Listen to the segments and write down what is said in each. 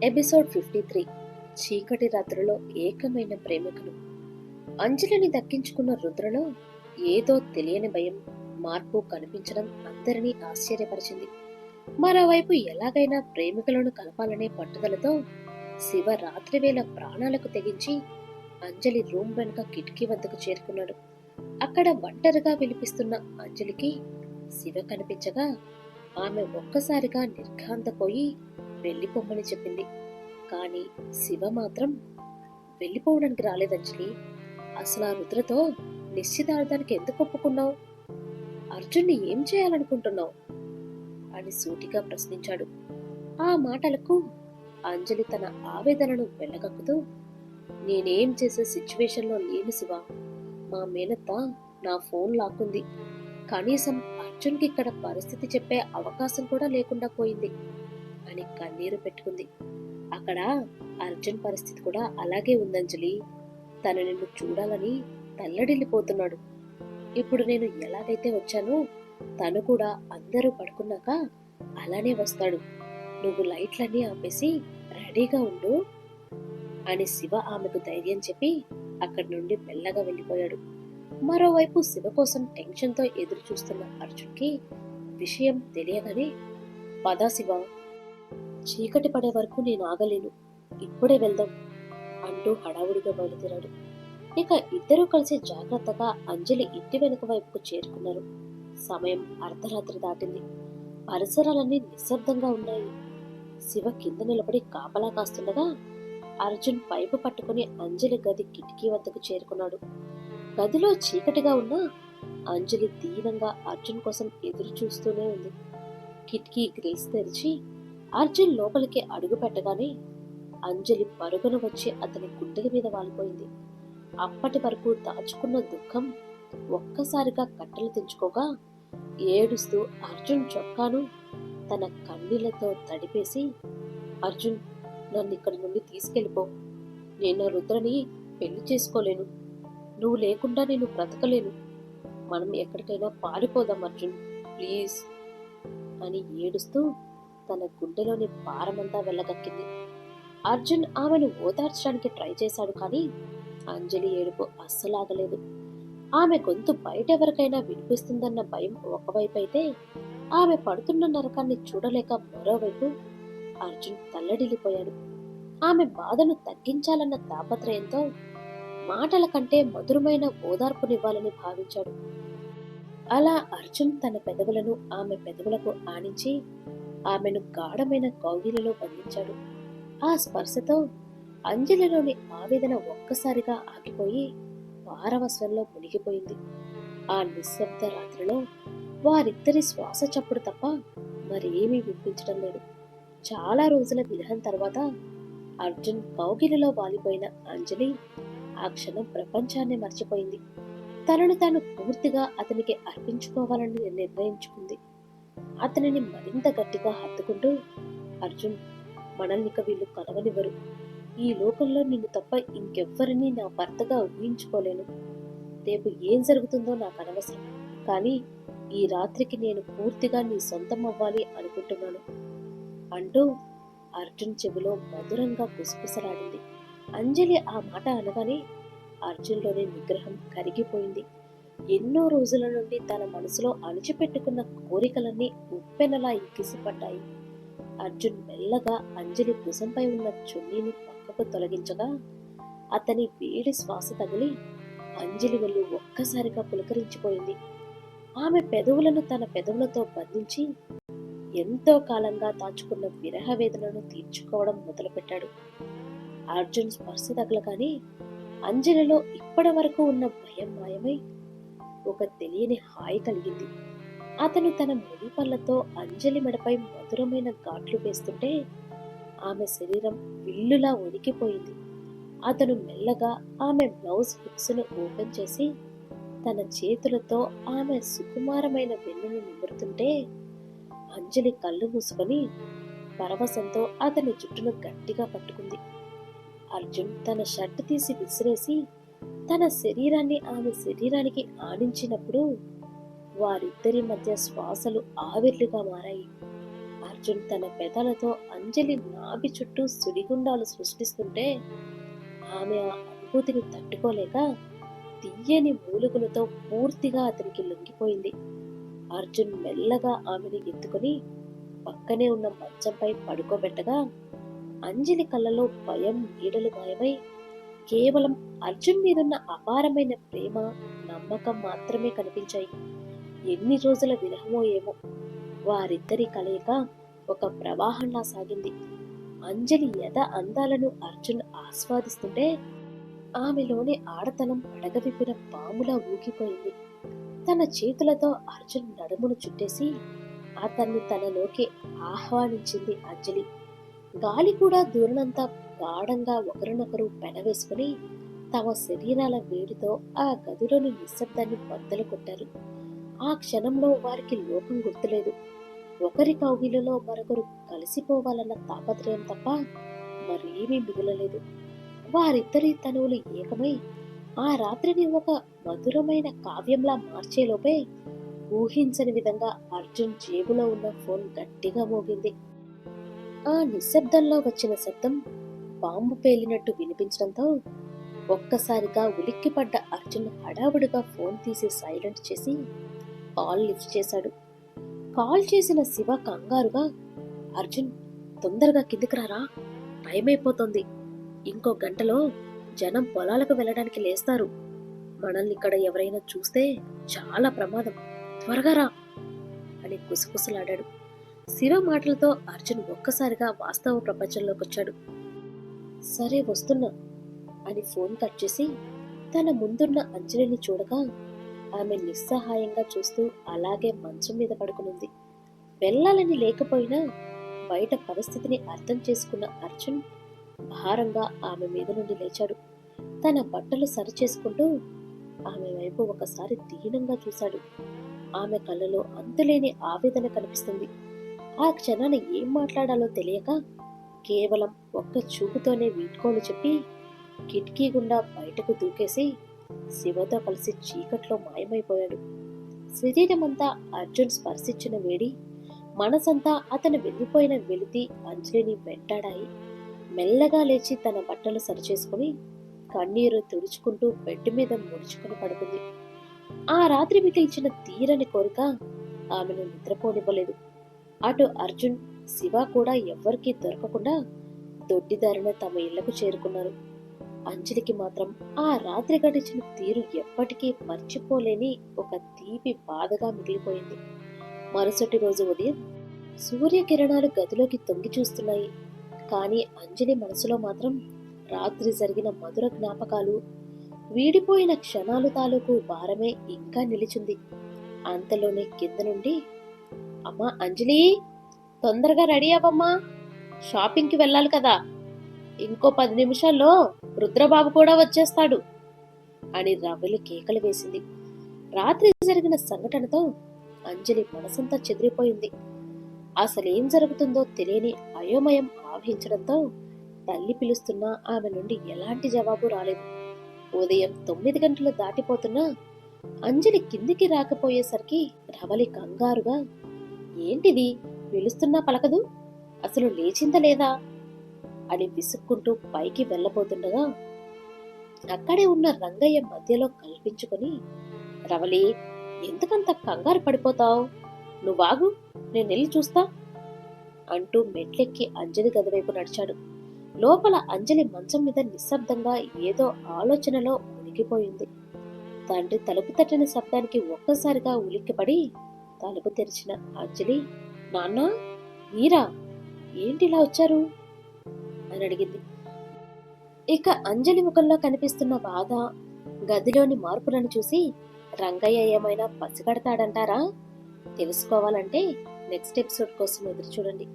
Episode 53. చీకటి రాత్రిలో ఏకమైన ప్రేమికులు. అంజలిని దక్కించుకున్న రుద్రలో ఏదో తెలియని భయం, మార్పు కనిపించడం అందరినీ ఆశ్చర్యపరిచింది. మరోవైపు ఎలాగైనా ప్రేమికులను కలపాలనే పట్టుదలతో శివ రాత్రివేళ ప్రాణాలకు తెగించి అంజలి రూమ్ వెనుక కిటికీ వద్దకు చేరుకున్నాడు. అక్కడ ఒంటరిగా విలిపిస్తున్న అంజలికి శివ కనిపించగా ఆమె ఒక్కసారిగా నిర్ఘాంతపోయి వెళ్ళిపోమ్మని చెప్పింది. కానీ శివ మాత్రం వెళ్ళిపోవడానికి రాలేదంజలి. అసలు ఆ రుద్రతో నిశ్చితార్థానికి ఎందుకు ఒప్పుకున్నావు? అర్జున్ని ఏం చేయాలనుకుంటున్నావు అని సూటిగా ప్రశ్నించాడు. ఆ మాటలకు అంజలి తన ఆవేదనను వెళ్ళగక్కుతూ, నేనేం చేసే సిచ్యువేషన్లో లేను శివ. మా మేనత్త నా ఫోన్ లాక్కుంది. కనీసం అర్జున్కి ఇక్కడ పరిస్థితి చెప్పే అవకాశం కూడా లేకుండా పోయింది అని కన్నీరు పెట్టుకుంది. అక్కడ అర్జున్ పరిస్థితి కూడా అలాగే ఉందంజలి. తను నిన్ను చూడాలని తల్లడిల్లిపోతున్నాడు. ఇప్పుడు నేను ఎలాగైతే వచ్చానో తను కూడా అందరూ పడుకున్నాక అలానే వస్తాడు. నువ్వు లైట్లన్నీ ఆపేసి రెడీగా ఉండు అని శివ ఆమెకు ధైర్యం చెప్పి అక్కడి నుండి మెల్లగా వెళ్ళిపోయాడు. మరోవైపు శివ కోసం టెన్షన్తో ఎదురు చూస్తున్న అర్జున్కి విషయం తెలియగానే, పదా శివ, చీకటి పడే వరకు నేను ఆగలేను, ఇప్పుడే వెళ్దాం అంటూ హడావుడిగా బయలుదేరాడు. ఇక ఇద్దరూ కలిసి జాగ్రత్తగా అంజలి ఇంటి వెనుక వైపుకు చేరుకున్నారు. సమయం అర్ధరాత్రి దాటింది. పరిసరాలన్నీ నిశ్శబ్దంగా ఉన్నాయి. శివ కింద నిలబడి కాపలా కాస్తుండగా అర్జున్ పైపు పట్టుకుని అంజలి గది కిటికీ వద్దకు చేరుకున్నాడు. గదిలో చీకటిగా ఉన్న అంజలి దీనంగా అర్జున్ కోసం ఎదురు చూస్తూనే ఉంది. కిటికీ గ్రిల్స్ తెరిచి అర్జున్ లోపలికి అడుగు పెట్టగానే అంజలి పరుగున వచ్చి అతని గుండెల మీద వాలిపోయింది. అప్పటి వరకు దాచుకున్న దుఃఖం ఒక్కసారిగా కట్టలు తెంచుకోగా ఏడుస్తూ అర్జున్ చొక్కాను తన కన్నీళ్లతో తడిపేసి, అర్జున్, నన్ను ఇక్కడి నుండి తీసుకెళ్ళిపో. నేను రుద్రని పెళ్లి చేసుకోలేను. నువ్వు లేకుండా నేను బ్రతకలేను. మనం ఎక్కడికైనా పారిపోదాం అర్జున్, ప్లీజ్ అని ఏడుస్తూ తన గుండెలోని భారమంతా వెళ్ళగక్కింది. అర్జున్ ఆమెను ఓదార్చడానికి ట్రై చేశాడు, కానీ అంజలి ఏడుపు అస్సలాగలేదు. ఆమె గొంతు బయటెవరికైనా వినిపిస్తుందన్న భయం ఒకవైపు అయితే, ఆమె పడుతున్న నరకాన్ని చూడలేక మరోవైపు అర్జున్ తల్లడిల్లిపోయాడు. ఆమె బాధను తగ్గించాలన్న తాపత్రయంతో మాటల కంటే మధురమైన ఓదార్పునివ్వాలని భావించాడు. అలా అర్జున్ తన పెదవులను ఆమె పెదవులకు ఆనించి ఆమెను గాఢమైన కౌగిలిలో బంధించాడు. ఆ స్పర్శతో అంజలిలోని ఆవేదన ఒక్కసారిగా ఆగిపోయి పారవస్వంలో మునిగిపోయింది. ఆ నిశ్శబ్ద రాత్రిలో వారిద్దరి శ్వాస చప్పుడు తప్ప మరేమీ వినిపించడం లేదు. చాలా రోజుల విరహం తర్వాత అర్జున్ కౌగిలిలో వాలిపోయిన అంజలి ఆ క్షణం ప్రపంచాన్ని మర్చిపోయింది. తనను తాను పూర్తిగా అతనికి అర్పించుకోవాలని నిర్ణయించుకుంది. అతనిని మరింత గట్టిగా హత్తుకుంటూ, అర్జున్, మనల్నిక వీళ్ళు కలవనివ్వరు. ఈ లోకంలో నిన్ను తప్ప ఇంకెవ్వరినీ నా భర్తగా ఊహించుకోలేను. రేపు ఏం జరుగుతుందో నాకు అనవసరం, కానీ ఈ రాత్రికి నేను పూర్తిగా నీ సొంతం అవ్వాలి అనుకుంటున్నాను అంటూ అర్జున్ చెవిలో మధురంగా గుసగుసలాడింది. అంజలి ఆ మాట అనగానే అర్జున్లోని నిగ్రహం కరిగిపోయింది. ఎన్నో రోజుల నుండి తన మనసులో అణిచిపెట్టుకున్న కోరికలన్నీ ఉప్పెనలా ఎగిసిపడ్డాయి. అర్జున్ మెల్లగా అంజలి భుజంపై ఉన్న చున్నీని పక్కకు తొలగించగా అతని వేడి శ్వాస తగిలి అంజలి ఒళ్ళు ఒక్కసారిగా పులకరించిపోయింది. ఆమె పెదవులను తన పెదవులతో బంధించి ఎంతో కాలంగా దాచుకున్న విరహ వేదనను తీర్చుకోవడం మొదలుపెట్టాడు. అర్జున్ స్పర్శ తగలగానే అంజలిలో ఇప్పటి వరకు ఉన్న భయం మాయమై ఒక తెలియని హాయి కలిగింది. అతను తన ముడి పళ్ళతో అంజలి మెడపై మధురమైన ఘాట్లు వేస్తుంటే ఆమె శరీరం విల్లులా వణికిపోయింది. అతను మెల్లగా ఆమె బ్లౌజ్ హుక్స్ను ఓపెన్ చేసి తన చేతులతో ఆమె సుకుమారమైన వెన్నును నిమురుతుంటే అంజలి కళ్ళు మూసుకొని పరవశంతో అతని జుట్టును గట్టిగా పట్టుకుంది. అర్జున్ తన షర్ట్ తీసి విసిరేసి తన శరీరాన్ని ఆమె శరీరానికి ఆనించినప్పుడు వారిద్దరి మధ్య శ్వాసలు ఆవిర్లుగా మారాయి. అర్జున్ తన పెదాలతో అంజలి నాభి చుట్టూ సుడిగుండాలు సృష్టిస్తుంటే ఆమె ఆ అనుభూతిని తట్టుకోలేక తీయని మూలుగులతో పూర్తిగా అతనికి లొంగిపోయింది. అర్జున్ మెల్లగా ఆమెను ఎత్తుకుని పక్కనే ఉన్న మంచంపై పడుకోబెట్టగా అంజలి కళ్ళలో భయం నీడలు మాయమై కేవలం అర్జున్ మీదున్న అపారమైన ప్రేమ, నమ్మకం మాత్రమే కనిపించాయి. ఎన్ని రోజుల విరహమో ఏమో, వారిద్దరి కలయిక ఒక ప్రవాహంలా సాగింది. అంజలి యథ అందాలను అర్జున్ ఆస్వాదిస్తుంటే ఆమెలోని ఆడతనం అడగవిప్పిన పాములా ఊగిపోయింది. తన చేతులతో అర్జున్ నడుమును చుట్టేసి అతన్ని తనలోకి ఆహ్వానించింది అంజలి. గాలి కూడా దూరనంత గాఢంగా ఒకరినొకరు పెనవేసుకుని తమ శరీరాల వేడితో ఆ గదిలోని నిశ్శబ్దాన్ని బద్దలు కొట్టారు. ఆ క్షణంలో వారికి లోకం గుర్తులేదు. ఒకరి కౌగిలిలో మరొకరు కలిసిపోవాలన్న తాపత్రయం తప్ప మరేమీ మిగలలేదు. వారిద్దరి తనువులు ఏకమై ఆ రాత్రిని ఒక మధురమైన కావ్యంలా మార్చేలోపే ఊహించని విధంగా అర్జున్ జేబులో ఉన్న ఫోన్ గట్టిగా మోగింది. ఆ నిశ్శబ్దంలో వచ్చిన శబ్దం బాంబు పేలినట్టు వినిపించడంతో ఒక్కసారిగా ఉలిక్కిపడ్డ అర్జున్ హడావుడిగా ఫోన్ తీసి సైలెంట్ చేసి కాల్ లిఫ్ట్ చేశాడు. కాల్ చేసిన శివ కంగారుగా, అర్జున్, తొందరగా కిందికి రారా, టైం అయిపోతుంది. ఇంకో గంటలో జనం పొలాలకు వెళ్ళడానికి లేస్తారు. మనల్ని ఇక్కడ ఎవరైనా చూస్తే చాలా ప్రమాదం, త్వరగా రా అని కుసకుసలాడాడు. శివ మాటలతో అర్జున్ ఒక్కసారిగా వాస్తవ ప్రపంచంలోకి వచ్చాడు. సరే వస్తున్నా అని ఫోన్ కట్ చేసి తన ముందున్న అంజలిని చూడగా ఆమె నిస్సహాయంగా చూస్తూ అలాగే మంచం మీద పడుకునుంది. వెళ్ళాలని లేకపోయినా బయట పరిస్థితిని అర్థం చేసుకున్న అర్జున్ భారంగా ఆమె మీద నుండి లేచాడు. తన బట్టలు సరిచేసుకుంటూ ఆమె వైపు ఒకసారి దీనంగా చూశాడు. ఆమె కళ్ళలో అంతులేని ఆవేదన కనిపిస్తుంది. ఆ క్షణాన ఏం మాట్లాడాలో తెలియక కేవలం ఒక్క చూపుతోనే వీడ్కోలు చెప్పి కిటికీ గుండా బయటకు దూకేసి శివతో కలిసి చీకట్లో మాయమైపోయాడు. శరీరమంతా అర్జున్ స్పర్శించిన వేడి, మనసంతా అతను వెళ్ళిపోయిన వెలితి అంజలిని వెంటాడాయి. మెల్లగా లేచి తన బట్టలు సరిచేసుకుని కన్నీరు తుడుచుకుంటూ బెడ్ మీద ముడుచుకుని పడుకుంది. ఆ రాత్రి మిగిల్చిన తీరని కోరిక ఆమెను నిద్రపోనివ్వలేదు. అటు అర్జున్, శివ కూడా ఎవ్వరికీ దొరకకుండా దొడ్డిదారిన తమ ఇళ్లకు చేరుకున్నారు. అంజలికి మాత్రం ఆ రాత్రి గడిచిన తీరు ఎప్పటికీ మర్చిపోలేని ఒక తీపి బాధగా మిగిలిపోయింది. మరుసటి రోజు ఉదయం సూర్యకిరణాలు గదిలోకి తొంగి చూస్తున్నాయి. కానీ అంజలి మనసులో మాత్రం రాత్రి జరిగిన మధుర జ్ఞాపకాలు, వీడిపోయిన క్షణాలు తాలూకు భారమే ఇంకా నిలిచింది. అంతలోనే కింద నుండి, అమ్మా అంజలి, తొందరగా రెడీ అవ్వమ్మా, షాపింగ్కి వెళ్ళాలి కదా, ఇంకో 10 నిమిషాల్లో రుద్రబాబు కూడా వచ్చేస్తాడు అని రవలి కేకలు వేసింది. రాత్రి జరిగిన సంఘటనతో అంజలి మనసంతా చెదిరిపోయింది. అసలేం జరుగుతుందో తెలియని అయోమయం ఆవహించడంతో తల్లి పిలుస్తున్నా ఆమె నుండి ఎలాంటి జవాబు రాలేదు. ఉదయం 9 గంటలు దాటిపోతున్నా అంజలి కిందికి రాకపోయేసరికి రవలి కంగారుగా, ఏంటిది, పిలుస్తున్నా పలకదు, అసలు లేచిందా లేదా అని విసుక్కుంటూ పైకి వెళ్ళబోతుండగా అక్కడే ఉన్న రంగయ్య మధ్యలో కల్పించుకొని, రవలి, ఎందుకంత కంగారు పడిపోతావు, నువ్వాగు, నేనెళ్ళి చూస్తా అంటూ మెట్లెక్కి అంజలి గదివైపు నడిచాడు. లోపల అంజలి మంచం మీద నిశ్శబ్దంగా ఏదో ఆలోచనలో ఉనికిపోయింది. తండ్రి తలుపు తట్టిన శబ్దానికి ఒక్కసారిగా ఉలిక్కిపడి తలుపు తెరిచిన అంజలి, నాన్న, మీరా, ఏంటిలా వచ్చారు అని అడిగింది. ఇక అంజలి ముఖంలో కనిపిస్తున్న బాధ, గదిలోని మార్పులను చూసి రంగయ్య ఏమైనా పసిగడతాడంటారా? తెలుసుకోవాలంటే నెక్స్ట్ ఎపిసోడ్ కోసం ఎదురు చూడండి.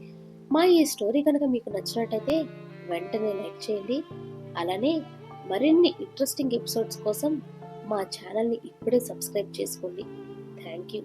మా ఈ స్టోరీ కనుక మీకు నచ్చినట్టయితే వెంటనే లైక్ చేయండి. అలానే మరిన్ని ఇంట్రెస్టింగ్ ఎపిసోడ్స్ కోసం మా ఛానల్ని ఇప్పుడే సబ్స్క్రైబ్ చేసుకోండి. Thank you.